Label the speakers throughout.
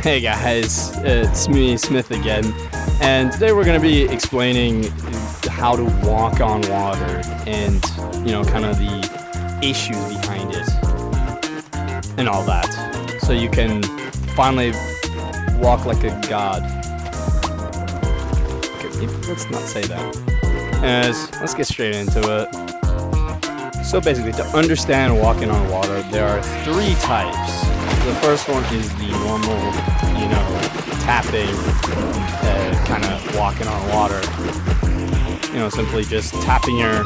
Speaker 1: Hey guys, it's me, Smith again, and today we're going to be explaining how to walk on water and, kind of the issues behind it and all that, so you can finally walk like a god. Okay, let's not say that. Let's get straight into it. So basically, to understand walking on water, there are three types. The first one is the normal, tapping, kind of walking on water. Simply just tapping your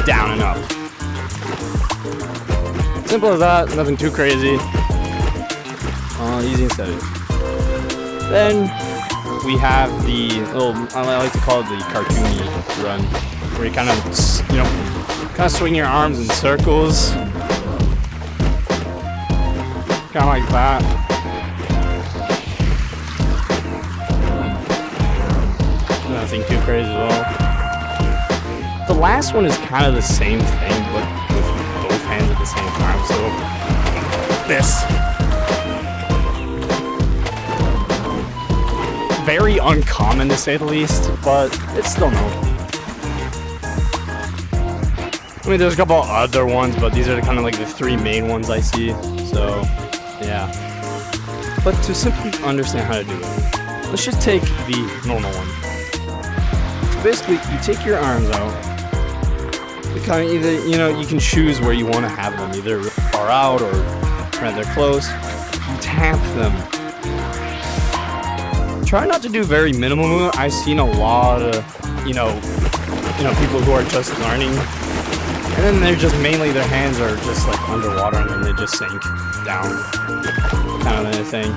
Speaker 1: down and up. Simple as that, nothing too crazy. Easy and steady. Then we have the little, I like to call it the cartoony run, where you kind of swing your arms in circles. Kind of like that. Nothing too crazy at all. The last one is kind of the same thing, but with both hands at the same time. So this. Very uncommon to say the least, but it's still known. I mean, there's a couple other ones, but these are kind of like the three main ones I see. So, yeah. But to simply understand how to do it, let's just take the normal one. So basically, you take your arms out. You kind of either, you can choose where you want to have them, either far out or rather close. You tap them. Try not to do very minimal movement. I've seen a lot of, people who are just learning. And then they're just mainly their hands are just like underwater and then they just sink down, kind of a thing.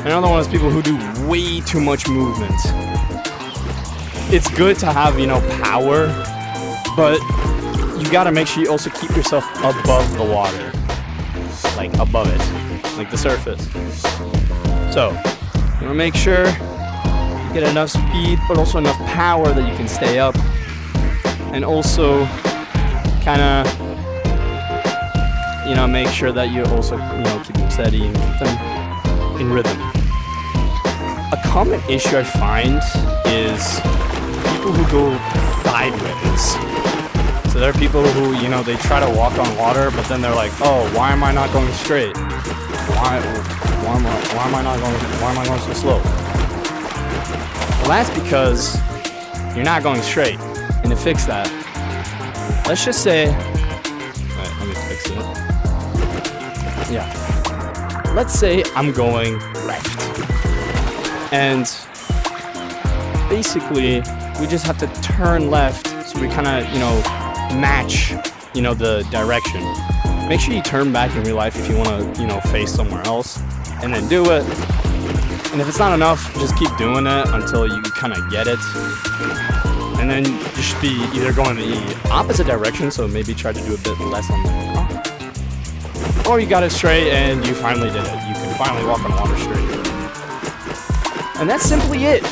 Speaker 1: Another one is people who do way too much movement. It's good to have, power, but you gotta make sure you also keep yourself above the water, like above it, like the surface. So, you wanna make sure you get enough speed, but also enough power that you can stay up, and also kind of, make sure that you also, keep them steady and keep them in rhythm. A common issue I find is people who go sideways. So there are people who, they try to walk on water, but then they're like, oh, why am I not going straight? Why am I going so slow? Well, that's because you're not going straight. And to fix that, let's just say, let me fix it. Yeah. Let's say I'm going left. And basically, we just have to turn left so we kind of, match, the direction. Make sure you turn back in real life if you want to, face somewhere else. And then do it. And if it's not enough, just keep doing it until you kind of get it. And then you should be either going the opposite direction, so maybe try to do a bit less on the top. Or you got it straight and you finally did it. You can finally walk on water straight. And that's simply it.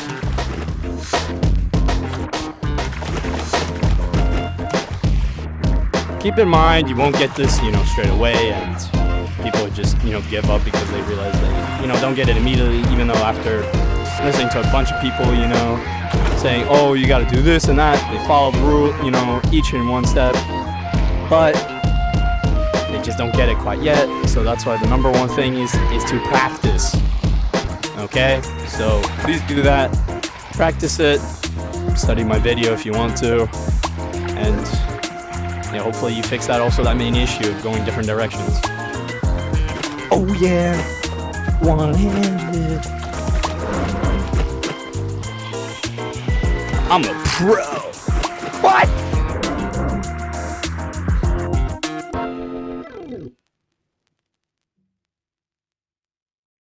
Speaker 1: Keep in mind, you won't get this, straight away, and people would just, give up because they realize they, don't get it immediately, even though after listening to a bunch of people, saying, oh, you got to do this and that. They follow the rule, each in one step. But they just don't get it quite yet. So that's why the number one thing is to practice. Okay? So please do that. Practice it. Study my video if you want to. And hopefully you fix that also, that main issue of going different directions. Oh yeah. One-handed. I'm a pro. What?